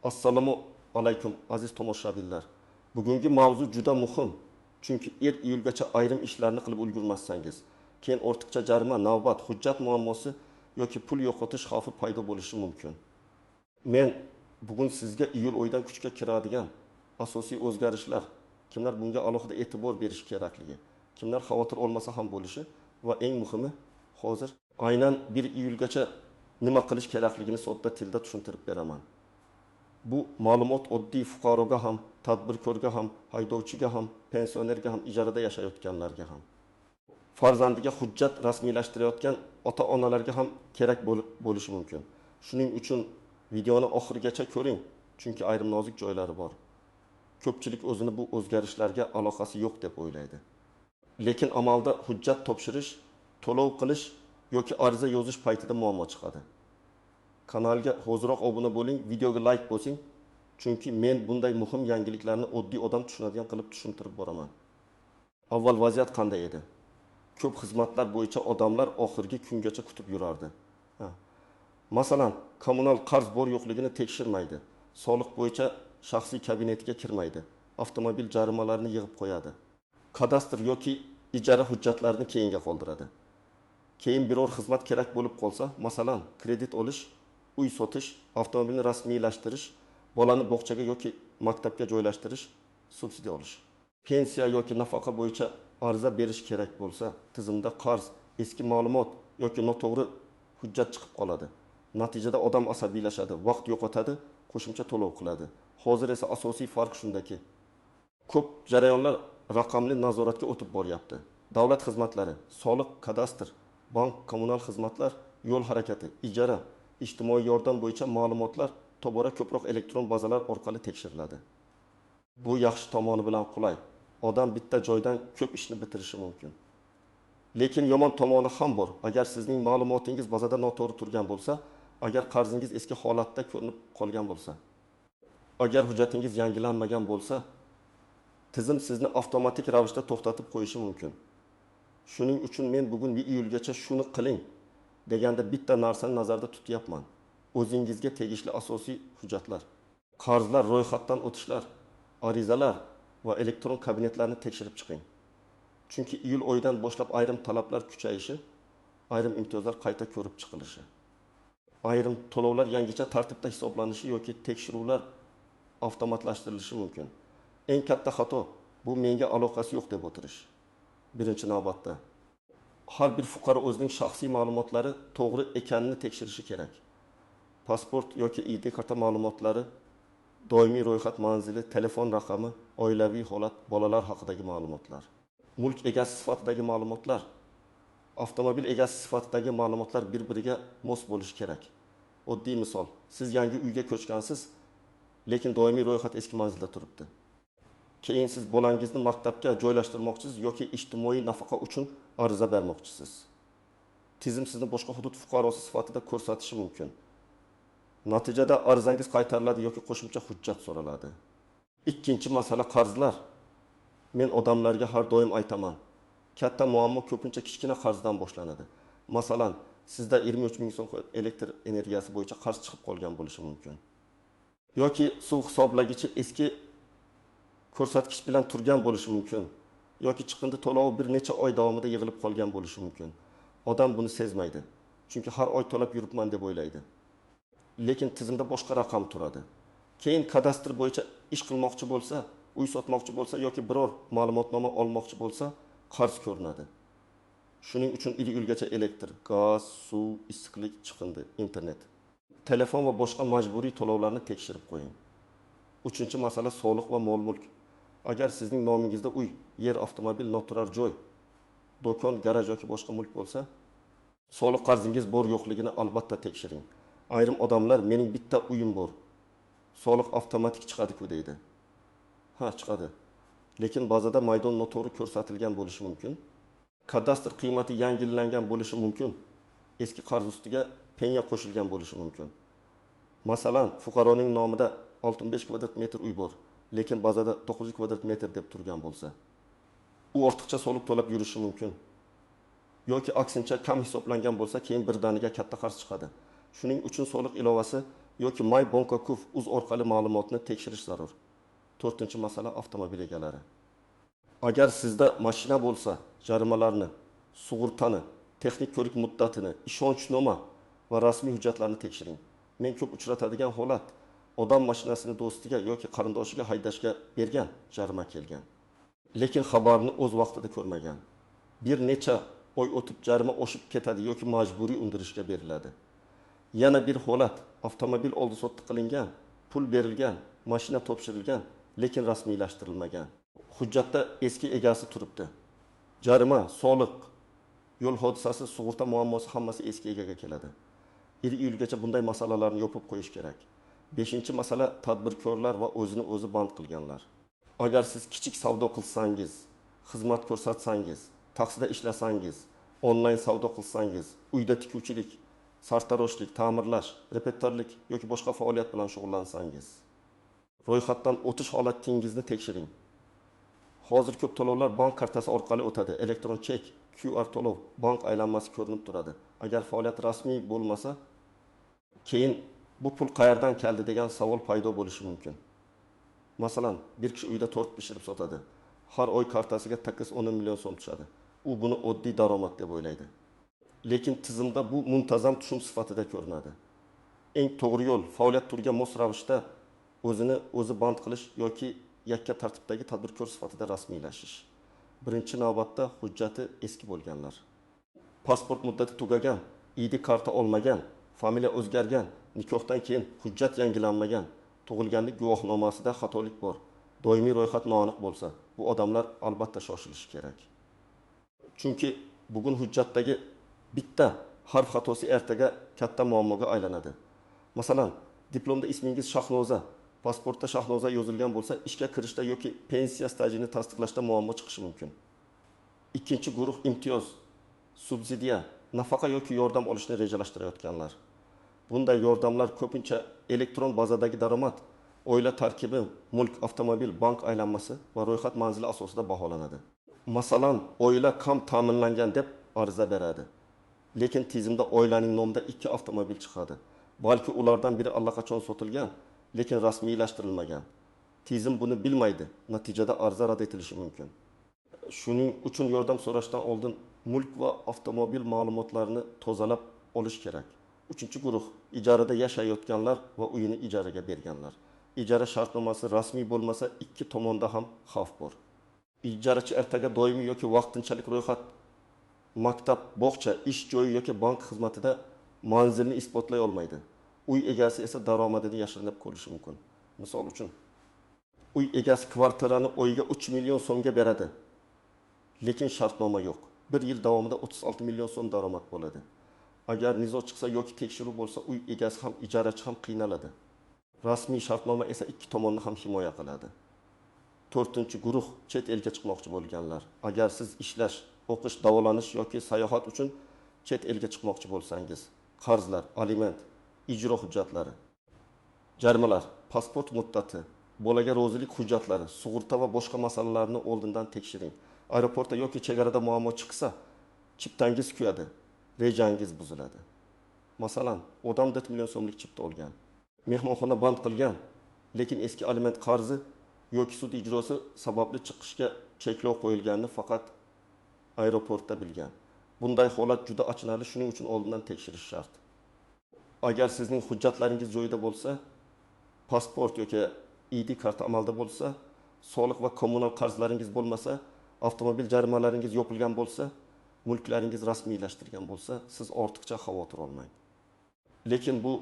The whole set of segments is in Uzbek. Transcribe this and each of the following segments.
Assalomu alaykum aziz tomoshabinlar. Bugungi mavzu juda muhim. Chunki 1 iyulgacha ayrim ishlarni qilib ulgurmasangiz, keyin ortiqcha jarima, navbat, hujjat muammosi yoki pul yo'qotish xavfi paydo bo'lishi mumkin. Men bugun sizga iyul oyidan kuchga kiradigan asosiy o'zgarishlar, kimlar bunga alohida e'tibor berish kerakligi, kimlar xavotir olmasa ham bo'lishi va eng muhimi hozir aynan 1 iyulgacha nima qilish kerakligini sodda tilda tushuntirib beraman. Bu ma'lumot oddiy fuqaroga ham, tadbirkorga ham, haydovchiga ham, pensionerga ham, ijarada yashayotganlarga ham, farzandiga hujjat rasmiylashtirayotgan ota-onalarga ham kerak bo'lishi mumkin. Shuning uchun videoni oxirigacha ko'ring, chunki ayrim nozik joylari bor. Ko'pchilik o'zini bu o'zgarishlarga aloqasi yo'q deb o'ylaydi. Lekin amalda hujjat topshirish, to'lov qilish yoki ariza yozish paytida muammo chiqadi. Kanalga hoziroq obuna bo'ling, videoga like bosing, chunki men bunday muhim yangiliklarni oddiy odam tushunadigan qilib tushuntirib boraman. Avval vaziyat qanday edi? Ko'p xizmatlar bo'yicha odamlar oxirgi kungacha kutib yurardi. Masalan, kommunal qarz bor yo'qligini tekshirmaydi. Soliq bo'yicha shaxsiy kabinetiga kirmaydi. Avtomobil jarimalarini yig'ib qo'yadi. Kadastr yoki ijara hujjatlarini keyinga qoldiradi. Keyin biror xizmat kerak bo'lib qolsa, masalan, kredit olish, uy sotish, avtomobilni rasmiylashtirish, bolani bog'chaga yoki maktabga joylashtirish, subsidiya olish. Pensiya yoki nafaqa bo'yicha ariza berish kerak bo'lsa, tizimda qarz, eski ma'lumot yoki noto'g'ri hujjat chiqib qoladi. Natijada odam asabiylashadi, vaqt yo'qotadi, qo'shimcha to'lov qiladi. Hozir esa asosiy farq shundaki, ko'p jarayonlar raqamli nazoratga o'tib boryapti. Davlat xizmatlari, soliq, kadastr, bank, kommunal xizmatlar, yo'l harakati, ijara, ijtimoiy yordam bo'yicha ma'lumotlar tobora ko'proq elektron bazalar orqali tekshiriladi. Bu yaxshi tomoni bilan qulay. Odam bitta joydan ko'p ishni bitirishi mumkin. Lekin yomon tomoni ham bor. Agar sizning ma'lumotingiz bazada noto'g'ri turgan bo'lsa, agar qarzingiz eski holatda ko'rinib qolgan bo'lsa, agar hujjatingiz yangilanmagan bo'lsa, tizim sizni avtomatik ravishda to'xtatib qo'yishi mumkin. Shuning uchun men bugun 1 iyulgacha shuni qiling deganda bitta narsani nazarda tutyapman. O'zingizga tegishli asosiy hujjatlar, qarzlar, ro'yxatdan o'tishlar, arizalar va elektron kabinetlarni tekshirib chiqing. Chunki iyul oyidan boshlab ayrim talablar kuchayishi, ayrim imtiyozlar qayta ko'rib chiqilishi, ayrim to'lovlar yangicha tartibda hisoblanishi yoki tekshiruvlar avtomatlashtirilishi mumkin. Eng katta xato bu menga aloqasi yo'q deb o'tirish. Birinchi navbatda har bir fuqaro o'zining shaxsiy ma'lumotlari to'g'ri ekanini tekshirishi kerak. Pasport yoki ID karta ma'lumotlari, doimiy ro'yxat manzili, telefon raqami, oilaviy holat, bolalar haqidagi ma'lumotlar, mulk egasi sifatidagi ma'lumotlar, avtomobil egasi sifatidagi ma'lumotlar bir-biriga mos bo'lishi kerak. Oddiy misol, siz yangi uyga ko'chgansiz, lekin doimiy ro'yxat eski manzilda turibdi. Keyin siz bolangizni maktabga joylashtirmoqchisiz yoki ijtimoiy nafaqa uchun ariza bermoqchisiz. Tizim sizni boshqa hudud fuqarosi sifatida ko'rsatishi mumkin. Natijada arizangiz qaytariladi yoki qo'shimcha hujjat so'raladi. Ikkinchi masala qarzlar. Men odamlarga har doim aytaman. Katta muammo ko'pincha kichkina qarzdan boshlanadi. Masalan, sizda 23 ming so'm elektr energiyasi bo'yicha qarz chiqib qolgan bo'lishi mumkin. Yoki suv hisoblagichi eski ko'rsatkich bilan turgan bo'lishi mumkin. Yoki chiqindi to'lovi bir necha oy davomida yig'ilib qolgan bo'lishi mumkin. Odam buni sezmaydi. Chunki har oy to'lab yuribman deb o'ylaydi. Lekin tizimda boshqa raqam turadi. Keyin kadastr bo'yicha ish qilmoqchi bo'lsa, uy sotmoqchi bo'lsa yoki biror ma'lumotnoma olmoqchi bo'lsa, qarz ko'rinadi. Shuning uchun iyulgacha elektr, gaz, suv, issiqlik, chiqindi, internet, telefon va boshqa majburiy to'lovlarni tekshirib qo'ying. Uchinchi masala soliq va mol-mulk. Agar sizning nomingizda uy, yer, avtomobil, noturar joy, do'kon, garaj yoki boshqa mulk bo'lsa, soliq qarzingiz bor yo'qligini albatta tekshiring. Ayrim odamlar mening bitta uyim bor, soliq avtomatik chiqadi-ku deydi. Ha, chiqadi. Lekin bazada maydon noto'g'ri ko'rsatilgan bo'lishi mumkin. Kadastr qiymati yangilangan bo'lishi mumkin. Eski qarz ustiga penya qo'shilgan bo'lishi mumkin. Masalan, fuqaroning nomida 65 kvadrat metr uy bor, lekin bazada 900 kvadrat metr deb turgan bo'lsa, u ortiqcha soliq to'lab yurishi mumkin. Yoki aksincha kam hisoblangan bo'lsa, keyin birdaniga katta qarz chiqadi. Shuning uchun soliq ilovasi yoki MyBankakuf uz orqali ma'lumotni tekshirish zarur. 4-masala avtomobil egalari. Agar sizda mashina bo'lsa, jarimalarni, sug'urtani, texnik ko'rik muddatini, ishonchnoma va rasmiy hujjatlarni tekshiring. Men ko'p uchratadigan holat, odam mashinasini do'stiga yoki qarindoshiga haydashga bergan, jarima kelgan. Lekin xabarni o'z vaqtida ko'rmagan. Bir necha oy o'tib jarima oshib ketadi yoki majburiy undirishga beriladi. Yana bir holat, avtomobil oldi sotdi qilingan, pul berilgan, mashina topshirilgan, lekin rasmiylashtirilmagan. Hujjatda eski egasi turibdi. Jarima, soliq, yo'l hodisasi, sug'urta muammosi hammasi eski egaga keladi. 1 iyulgacha bunday masalalarni yopib qo'yish kerak. 5-masala tadbirkorlar va o'zini o'zi band qilganlar. Agar siz kichik savdo qilsangiz, xizmat ko'rsatsangiz, taksida ishlasangiz, onlayn savdo qilsangiz, uyda tikuvchilik, sartaroshlik, ta'mirlash, repetorlik yoki boshqa faoliyat bilan shug'ullansangiz, ro'yxatdan o'tish holatingizni tekshiring. Hozir ko'p to'lovlar bank kartasi orqali o'tadi. Elektron chek, QR to'lov, bank aylanmasi ko'rinib turadi. Agar faoliyat rasmiy bo'lmasa, keyin bu pul qayerdan keldi degan savol paydo bo'lishi mumkin. Masalan, bir kishi uyda tort pishirib sotadi. Har oy kartasiga 10 million so'm tushadi. U buni oddiy daromad deb o'ylaydi. Lekin tizimda bu muntazam tushum sifatida ko'rinadi. Eng to'g'ri yo'l faoliyat turiga mos ravishda o'zini o'zi band qilish yoki yakka tartibdagi tadbirkor sifatida rasmiylashish. Birinchi navbatda hujjati eski bo'lganlar. Pasport muddati tugagan, ID karta olmagan, familiya o'zgargan, nikohdan keyin hujjat yangilanmagan, tug'ilganlik guvohnomasida xatolik bor, doimiy ro'yxat noaniq bo'lsa, bu odamlar albatta shoshilishi kerak. Chunki bugun hujjatdagi bitta harf xatosi ertaga katta muammoga aylanadi. Masalan, diplomda ismingiz Shahnoza, pasportda Shahnoza yozilgan bo'lsa, ishga kirishda yoki pensiya stajini tasdiqlashda muammo chiqishi mumkin. Ikkinchi guruh imtiyoz, subsidiya, nafaqa yoki yordam olishni rejalashtirayotganlar. Bunday yordamlar ko'pincha elektron bazadagi daromad, oila tarkibi, mulk, avtomobil, bank aylanmasi va ro'yxat manzili asosida baholanadi. Masalan, oila kam ta'minlangan deb ariza beradi. Lekin tizimda oilaning nomida 2 avtomobil chiqadi. Balki ulardan biri allaqachon sotilgan, lekin rasmiylashtirilmagan. Tizim buni bilmaydi. Natijada ariza rad etilishi mumkin. Shuning uchun yordam so'rashdan oldin mulk va avtomobil ma'lumotlarini tozalab olish kerak. 3-guruh ijarada yashayotganlar va uyini ijaraga berganlar. Ijara shartnomasi rasmiy bo'lmasa, ikki tomonda ham xavf bor. Ijarachi ertaga doimiy yoki vaqtinchalik ro'yxat, maktab, bog'cha, ish joyi yoki bank xizmatida manzilni isbotlay olmaydi. Uy egasi esa daromadini yashirinib ko'rishi mumkin. Misol uchun, uy egasi kvartirani oyiga 3 million so'mga beradi. Lekin shartnoma yo'q. 1 yil davomida 36 million so'm daromad bo'ladi. Agar nizo chiqsa yoki tekshiruv bo'lsa, uy egasi ham ijarachi ham qiynaladi. Rasmiy shartnoma esa ikki tomonni ham himoya qiladi. 4-guruh chet elga chiqmoqchi bo'lganlar. Agar siz ishlash, o'qish, davolanish yoki sayohat uchun chet elga chiqmoqchi bo'lsangiz, qarzlar, aliment, ijro hujjatlari, jarimalar, pasport muddati, bolaga rozilik hujjatlari, sug'urta va boshqa masalalarni oldindan tekshiring. Aeroportda yoki chegarada muammo chiqsa, chiptangiz kuyadi, rejangiz buziladi. Masalan, odam 4 million so'mlik chipta olgan, mehmonxona band qilgan, lekin eski aliment qarzi yoki sud ijrosi sababli chiqishga cheklov qo'yilganini faqat aeroportda bilgan. Bunday holat juda achinarli, shuning uchun oldindan tekshirish shart. Agar sizning hujjatlaringiz joyida bo'lsa, pasport yoki ID karta amalda bo'lsa, soliq va kommunal qarzlaringiz bo'lmasa, avtomobil jarimalaringiz yopilgan bo'lsa, mulklaringiz rasmiylashtirilgan bo'lsa, siz ortiqcha xavotir olmang. Lekin bu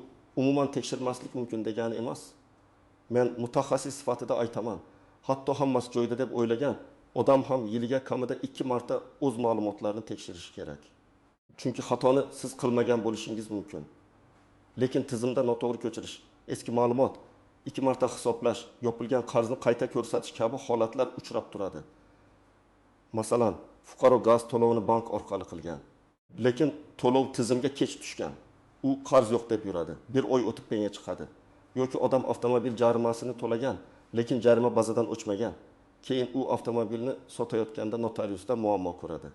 umuman tekshirmaslik mumkin degani emas. Men mutaxassis sifatida aytaman. Hatto hammasi joyida deb o'ylagan odam ham yiliga kamida 2 marta o'z ma'lumotlarini tekshirishi kerak. Chunki xatoni siz qilmagan bo'lishingiz mumkin. Lekin tizimda noto'g'ri ko'chirish, eski ma'lumot, 2 marta hisoblash, yopilgan qarzni qayta ko'rsatish kabi holatlar uchrab turadi. Masalan, fuqaro gaz to'lovini bank orqali qilgan, lekin to'lov tizimga kech tushgan. U qarz yo'q deb yuradi. 1 oy o'tib penya chiqadi. Yoki odam avtomobil jarimasini to'lagan, lekin jarima bazadan o'chmagan. Keyin u avtomobilni sotayotganda notariusda muammo ko'radi.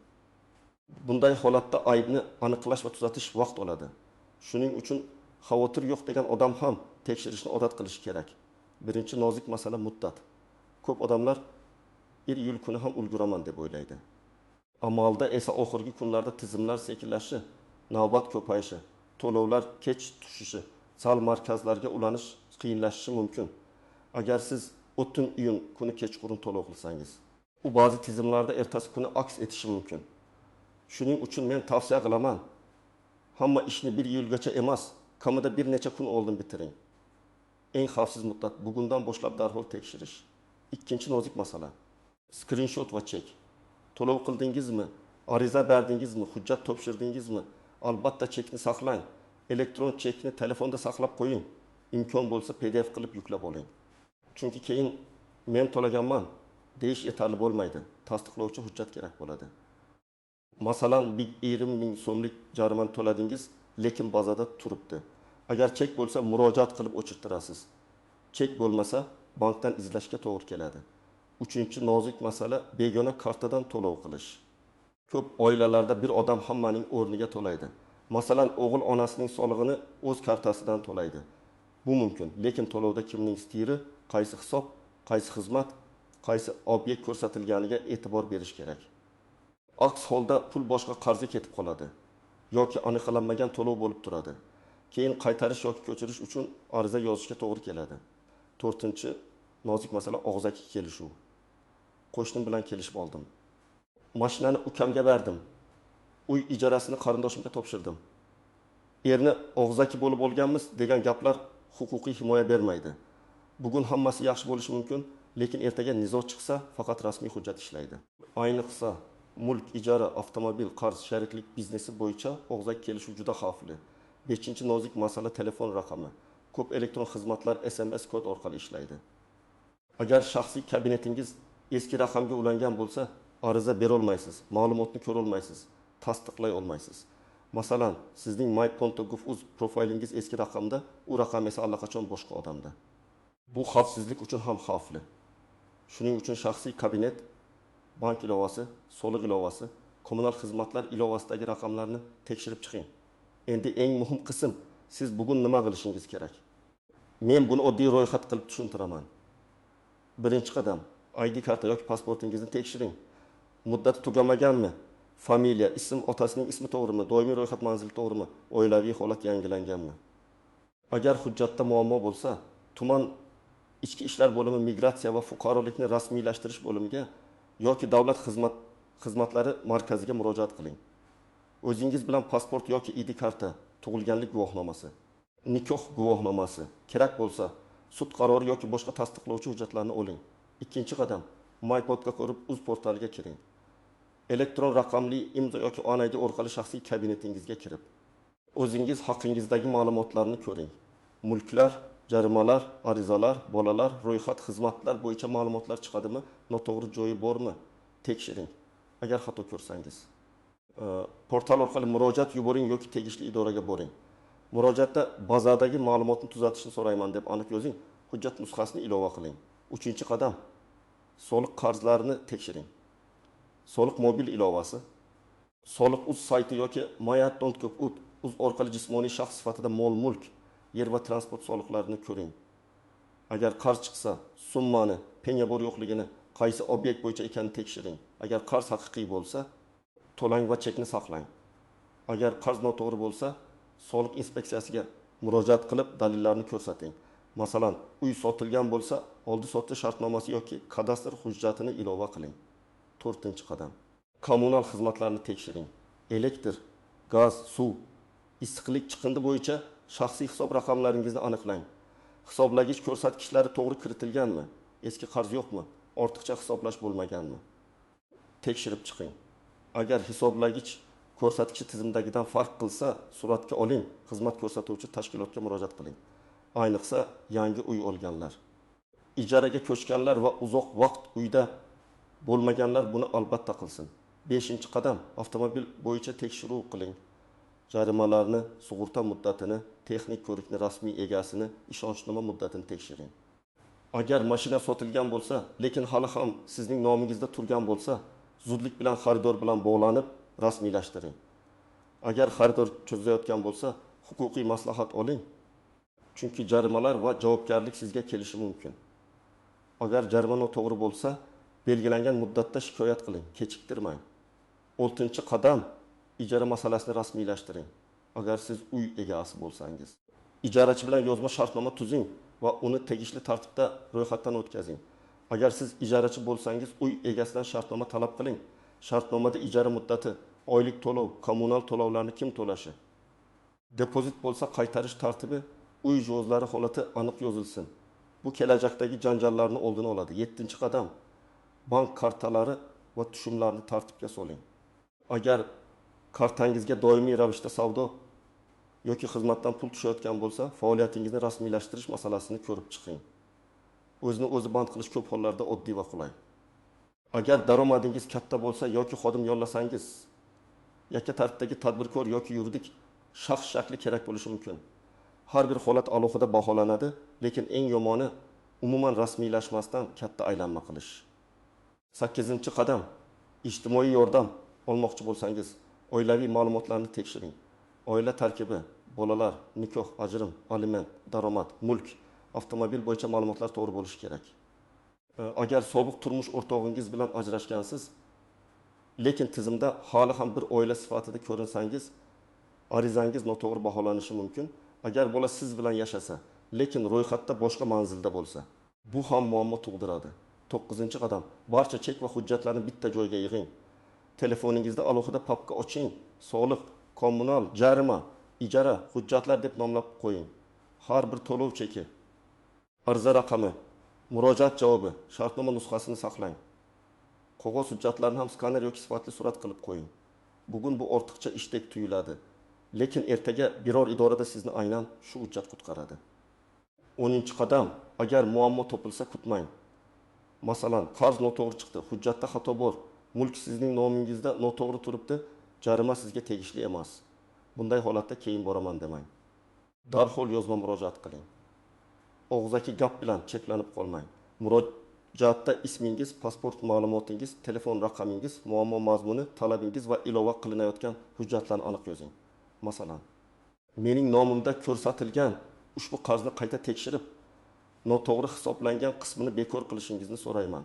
Bunday holatda aybni aniqlash va tuzatish vaqt oladi. Shuning uchun Xavotir yo'q degan odam ham tekshirishni odat qilishi kerak. Birinchi nozik masala muddat. Ko'p odamlar iyul kuni ham ulguraman deb o'ylaydi. Amalda esa oxirgi kunlarda tizimlar sekinlashishi, navbat ko'payishi, to'lovlar kech tushishi, sal markazlarga ulanish qiyinlashishi mumkin. Agar siz o'ttin iyun kuni kechqurun to'lov qilsangiz, u ba'zi tizimlarda ertasi kuni aks etishi mumkin. Shuning uchun men tavsiya qilaman, hamma ishni 1 yilgacha emas, kamida bir necha kun oldin bitiring. Eng xavfsiz muddat bugundan boshlab darhol tekshirish. Ikkinchi nozik masala. Screenshot va chek. To'lov qildingizmi? Ariza berdingizmi? Hujjat topshirdingizmi? Albatta chekni saqlang. Elektron chekni telefonda saqlab qo'ying. Imkon bo'lsa PDF qilib yuklab oling. Chunki keyin men to'laganman deyish yetarli bo'lmaydi. Tasdiqlovchi hujjat kerak bo'ladi. Masalan, 20 ming so'mlik jarimani to'ladingiz, lekin bazada turibdi. Agar chek bo'lsa murojaat qilib o'chirtirasiz. Chek bo'lmasa bankdan izlashga to'g'ri keladi. Uchinchi nozik masala begona kartadan to'lov qilish. Ko'p oilalarda bir odam hammaning o'rniga to'laydi. Masalan, o'g'il onasining solig'ini o'z kartasidan to'laydi. Bu mumkin, lekin to'lovda kimning stiri, qaysi hisob, qaysi xizmat, qaysi obyekt ko'rsatilganiga e'tibor berish kerak. Aks holda pul boshqa qarzga ketib qoladi yoki aniqlanmagan to'lov bo'lib turadi. Keyin qaytarish yoki ko'chirish uchun ariza yozishga to'g'ri keladi. 4-chi nozik masala og'zaki kelishuv. Qo'shnim bilan kelishib oldim. Mashinani ukamga berdim. Uy ijarasini qarindoshimga topshirdim. Erni og'zaki bo'lib olganmiz degan gaplar huquqiy himoya bermaydi. Bugun hammasi yaxshi bo'lishi mumkin, lekin ertaga nizo chiqsa faqat rasmiy hujjat ishlaydi. Ayniqsa mulk, ijara, avtomobil, qarz, shariklik biznesi bo'yicha og'zaki kelishuv juda xavfli. 5-chi nozik masala telefon raqami. Ko'p elektron xizmatlar SMS kod orqali ishlaydi. Agar shaxsiy kabinetingiz eski raqamga ulangan bo'lsa, ariza bera olmaysiz, ma'lumotni ko'ra olmaysiz, tasdiqlay olmaysiz. Masalan, sizning my.gov.uz profilingiz eski raqamda, u raqam esa allaqachon boshqa odamda. Bu xavfsizlik uchun ham xavfli. Shuning uchun shaxsiy kabinet, bank ilovasi, soliq ilovasi, kommunal xizmatlar ilovasidagi raqamlarni tekshirib chiqing. Endi eng muhim qism, siz bugun nima qilishingiz kerak? Men buni oddiy ro'yxat qilib tushuntiraman. Birinchi qadam, ID karta yoki pasportingizni tekshiring. Muddati tugamaganmi? Familiya, ism, otasining ismi to'g'rimi? Doimiy ro'yxat manzili to'g'rimi? Oilaviy holat yangilanganmi? Agar hujjatda muammo bo'lsa, tuman ichki ishlar bo'limi migratsiya va fuqarolikni rasmiylashtirish bo'limiga yoki davlat xizmatlari markaziga murojaat qiling. O'zingiz bilan pasport yoki ID karta, tug'ilganlik guvohnomasi, nikoh guvohnomasi, kerak bo'lsa sud qarori yoki boshqa tasdiqlovchi hujjatlarni oling. Ikkinchi qadam, my.gov.uz portaliga kiring. Elektron raqamli imzo yoki ONID orqali shaxsiy kabinetingizga kirib, o'zingiz haqingizdagi ma'lumotlarni ko'ring. Mulklar, jarimalar, arizalar, bolalar, ro'yxat, xizmatlar bo'yicha ma'lumotlar chiqadimi, noto'g'ri joyi bormi? Tekshiring. Agar xato ko'rsangiz, portal orqali murojaat yuboring yoki tegishli idoraga boring. Murojaatda bazadagi ma'lumotni tuzatishni so'rayman deb aniq yozing, hujjat nusxasini ilova qiling. 3-qadam, soliq qarzlarini tekshiring. Soliq mobil ilovasi, soliq.uz sayti yoki my.gov.uz orqali jismoniy shaxs sifatida mol-mulk, yer va transport soliqlarini ko'ring. Agar qarz chiqsa, summani, penya bor yo'qligini, qaysi obyekt bo'yicha ekanini tekshiring. Agar qarz haqiqiy bo'lsa, to'lang va chekni saqlang. Agar qarz noto'g'ri bo'lsa, soliq inspeksiyasiga murojaat qilib dalillarni ko'rsating. Masalan, uy sotilgan bo'lsa, oldi-sotdi shartnomasi yoki kadastr hujjatini ilova qiling. 4-qadam. Kommunal xizmatlarni tekshiring. Elektr, gaz, suv, issiqlik chiqindi bo'yicha shaxsiy hisob raqamlaringizni aniqlang. Hisoblagich ko'rsatkichlari to'g'ri kiritilganmi? Eski qarz yo'qmi? Ortiqcha hisoblash bo'lmaganmi? Tekshirib chiqing. Agar hisoblagich ko'rsatkichi tizimdagidan farq qilsa, suratga oling, xizmat ko'rsatuvchi tashkilotga murojaat qiling. Ayniqsa, yangi uy olganlar, ijaraga ko'chganlar va uzoq vaqt uyda bo'lmaganlar buni albatta qilsin. 5-qadam, avtomobil bo'yicha tekshiruv qiling. Jarimalarni, sug'urta muddatini, texnik ko'rikni, rasmiy egasini, ishonchnoma muddatini tekshiring. Agar mashina sotilgan bo'lsa, lekin hali ham sizning nomingizda turgan bo'lsa, zudlik bilan xaridor bilan bog'lanib, rasmiylashtiring. Agar xaridor cho'zayotgan bo'lsa, huquqiy maslahat oling. Chunki jarimalar va javobgarlik sizga kelishi mumkin. Agar jarima noto'g'ri bo'lsa, belgilangan muddatda shikoyat qiling, kechiktirmang. 6-qadam ijara masalasini rasmiylashtiring. Agar siz uy egasi bo'lsangiz, ijarachi bilan yozma shartnoma tuzing va uni tegishli tartibda ro'yxatdan o'tkazing. Agar siz ijarachi bo'lsangiz, uy egasidan shartnoma talab qiling. Shartnomada ijara muddati, oylik to'lov, kommunal to'lovlarni kim to'lashi, depozit bo'lsa qaytarish tartibi, uy jozlari holati aniq yozilsin. Bu kelajakdagi janjallarni oldini oladi. 7-qadam bank kartalari va tushumlarni tartibga soling. Agar kartangizga doimiy ravishda savdo yoki xizmatdan pul tushayotgan bo'lsa, faoliyatingizni rasmiylashtirish masalasini ko'rib chiqing. O'zini o'zi band qilish ko'p hollarda oddiy va qulay. Agar daromadingiz katta bo'lsa yoki xodim yollasangiz, yakka tartibdagi tadbirkor yoki yuridik shaxs shakli kerak bo'lishi mumkin. Har bir holat alohida baholanadi, lekin eng yomoni umuman rasmiylashmasdan katta aylanma qilish. 8-qadam ijtimoiy yordam olmoqchi bo'lsangiz, oilaviy ma'lumotlarni tekshiring. Oila tarkibi, bolalar, nikoh, ajrim, aliment, daromad, mulk, avtomobil bo'yicha ma'lumotlar to'g'ri bo'lishi kerak. Agar sobiq turmush o'rtog'ingiz bilan ajrashgansiz, lekin tizimda hali ham bir oila sifatida ko'rinsangiz, arizangiz noto'g'ri baholanishi mumkin. Agar bola siz bilan yashasa, lekin ro'yxatda boshqa manzilda bo'lsa, bu ham muammo tug'diradi. 9-qadam barcha chek va hujjatlarni bitta joyga yig'ing. Telefoningizda alohida papka oching. Soliq, kommunal, jarima, ijara, hujjatlar deb nomlab qo'ying. Har bir to'lov cheki, ariza raqami, murojaat javobi, shartnoma nusxasini saqlang. Qog'oz hujjatlarni ham skaner yoki sifatli surat qilib qo'ying. Bugun bu ortiqcha ishdek tuyuladi, lekin ertaga biror idorada sizni aynan shu hujjat qutqaradi. 10-qadam, agar muammo topilsa kutmang. Masalan, qarz noto'g'ri chiqdi, hujjatda xato bor, mulk sizning nomingizda noto'g'ri turibdi, jarima sizga tegishli emas. Bunday holatda keyin boraman demang. Darhol yozma murojaat qiling. Og'zaki gap bilan cheklanib qolmang. Murojaatda ismingiz, pasport ma'lumotingiz, telefon raqamingiz, muammo mazmuni, talabingiz va ilova qilinayotgan hujjatlarni aniq yozing. Masalan, mening nomimda ko'rsatilgan ushbu qarzni qayta tekshirib, noto'g'ri hisoblangan qismini bekor qilishingizni so'rayman.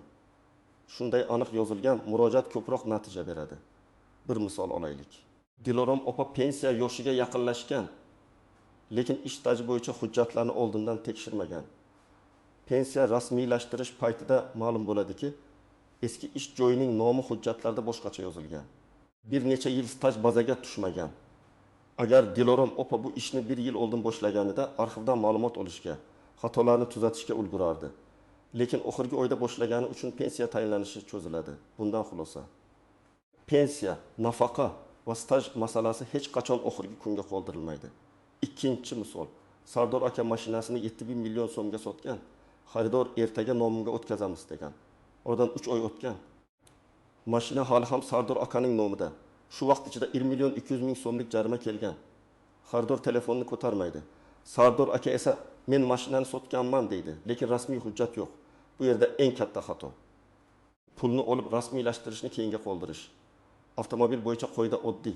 Shunday aniq yozilgan murojaat ko'proq natija beradi. Bir misol olaylik. Dilorom opa pensiya yoshiga yaqinlashgan, lekin ish staji bo'yicha hujjatlarni oldindan tekshirmagan. Pensiya rasmiylashtirish paytida ma'lum bo'ladiki, eski ish joyining nomi hujjatlarda boshqacha yozilgan. Bir necha yil staj bazaga tushmagan. Agar Dilorom opa bu ishni 1 yil oldin boshlaganida arxivdan ma'lumot olishga, xatolarni tuzatishga ulgurardi. Lekin oxirgi oyda boshlagani uchun pensiya tayinlanishi cho'ziladi. Bundan xulosa, pensiya, nafaqa va staj masalasi hech qachon oxirgi kunga qoldirilmaydi. Ikkinchi misol, Sardor aka mashinasini 7000 million so'mga sotgan. Xaridor ertaga nomimga o'tkazamiz degan. Oradan 3 oy o'tgan. Mashina hali ham Sardor akaning nomida. Shu vaqt ichida 1 million 200 ming so'mlik jarima kelgan. Xaridor telefonni ko'tarmaydi. Sardor aka esa men mashinani sotganman deydi, lekin rasmiy hujjat yo'q. Bu yerda eng katta xato. Pulni olib rasmiylashtirishni keyinga qoldirish. Avtomobil bo'yicha qoida oddiy.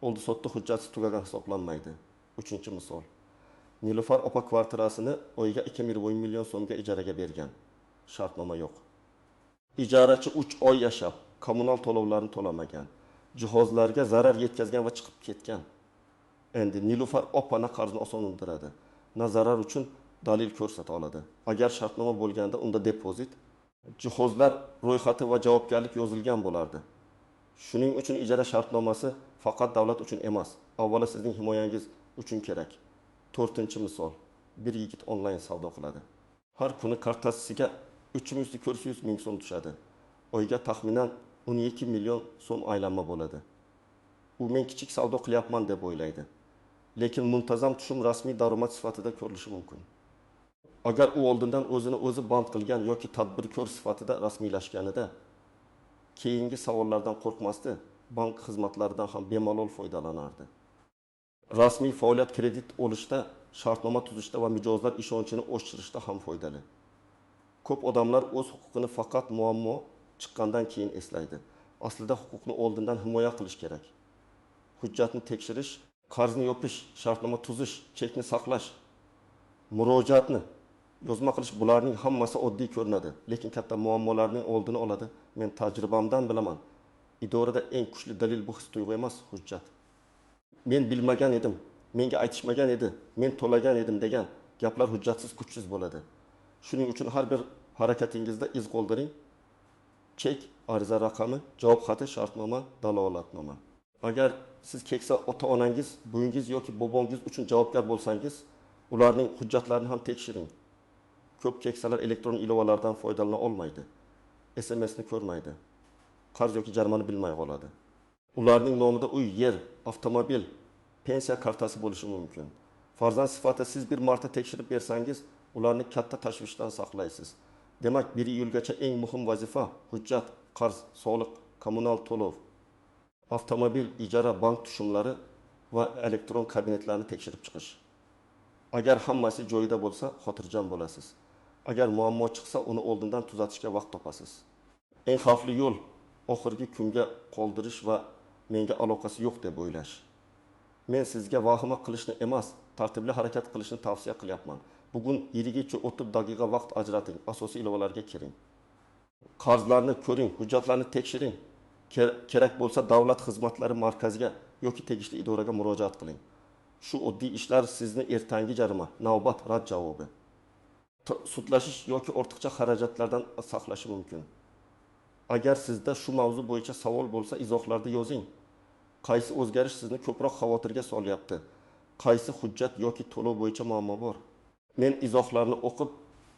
Oldi sotdi hujjati tugagan hisoblanmaydi. 3-misol. Nilufar opa kvartirasini oyiga 2,5 million so'mga ijaraga bergan. Shartnoma yo'q. Ijarachi 3 oy yashab, kommunal to'lovlarni to'lamagan. Jihozlarga zarar yetkazgan va chiqib ketgan. Endi Nilufar opani qarzni oson undiradi. Na zarar uchun dalil ko'rsata oladi. Agar shartnoma bo'lganda unda depozit, jihozlar ro'yxati va javobgarlik yozilgan bo'lardi. Shuning uchun ijara shartnomasi faqat davlat uchun emas, avvalo sizning himoyangiz uchun kerak. 4-misol. Bir yigit onlayn savdo qiladi. Har kuni kartasiga 300-400 ming so'm tushadi. Oyga taxminan 12 million so'm aylanma bo'ladi. U men kichik savdo qilyapman deb o'ylaydi. Lekin muntazam tushum rasmiy daromad sifatida ko'rilishi mumkin. Agar u oldindan o'zini o'zi band qilgan yoki tadbirkor sifatida rasmiylashganida, keyingi savollardan qo'rqmasdi, bank xizmatlaridan ham bemalol foydalanardi. Rasmiy faoliyat kredit olishda, shartnoma tuzishda va mijozlar ishonchini oshirishda ham foydali. Ko'p odamlar o'z huquqini faqat muammo chiqqandan keyin eslaydi. Aslida huquqni oldindan himoya qilish kerak. Hujjatni tekshirish, qarzni yopish, shartnoma tuzish, chekni saqlash, murojaatni yozma qilish, bularning hammasi oddiy ko'rinadi, lekin katta muammolarning oldini oladi. Men tajribamdan bilaman. İdorada eng kuchli dalil bu his tuyg'u emas, hujjat. Men bilmagan edim, menga aytishmagan edi, men to'lagan edim degan gaplar hujjatsiz, kuchsiz bo'ladi. Shuning uchun har bir harakatingizda iz qoldiring. Chek, ariza raqami, javob xati, shartnoma, dalolatnoma. Agar siz keksa ota-onangiz, buvingiz yoki bobongiz uchun javobgar bo'lsangiz, ularning hujjatlarini ham tekshiring. Ko'p keksalar elektron ilovalardan foydalana olmaydi. SMS'ni ko'rmaydi. Qarz yoki jarimani bilmay qoladi. Ularning nomida uy, yer, avtomobil, pensiya kartasi bo'lishi mumkin. Farzand sifatida siz bir marta tekshirib bersangiz, ularni katta tashvishdan saqlaysiz. Demak, 1 iyulgacha eng muhim vazifa hujjat, qarz, soliq, kommunal to'lov, avtomobil, ijara, bank tushumlari va elektron kabinetlarni tekshirib chiqish. Agar hammasi joyida bo'lsa, xotirjam bo'lasiz. Agar muammo chiqsa, uni oldindan tuzatishga vaqt topasiz. Eng xavfli yo'l oxirgi kunga qoldirish va menga aloqasi yo'q deb o'ylash. Men sizga vahima qilishni emas, tartibli harakat qilishni tavsiya qilyapman. Bugun 20-30 daqiqa vaqt ajrating, asosiy ilovalarga kiring. Qarzlarni ko'ring, hujjatlarni tekshiring. Kerak bo'lsa davlat xizmatlari markaziga yoki tegishli idoraga murojaat qiling. Shu oddiy ishlar sizni ertangi jarima, navbat, rad javobi, sudlashish yoki ortiqcha xarajatlardan saqlashi mumkin. Agar sizda shu mavzu bo'yicha savol bo'lsa, izohlarda yozing. Qaysi o'zgarish sizni ko'proq xavotirga solyapti? Qaysi hujjat yoki to'lov bo'yicha muammo bor? Men izohlarni o'qib,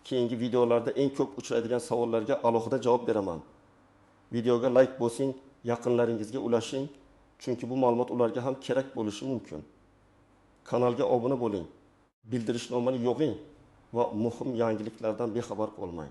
keyingi videolarda eng ko'p uchraydigan savollarga alohida javob beraman. Videoga like bosing, yaqinlaringizga ulashing, chunki bu ma'lumot ularga ham kerak bo'lishi mumkin. Kanalga obuna bo'ling, bildirishnomani yo'g'ing va muhim yangiliklardan bexabar qolmang.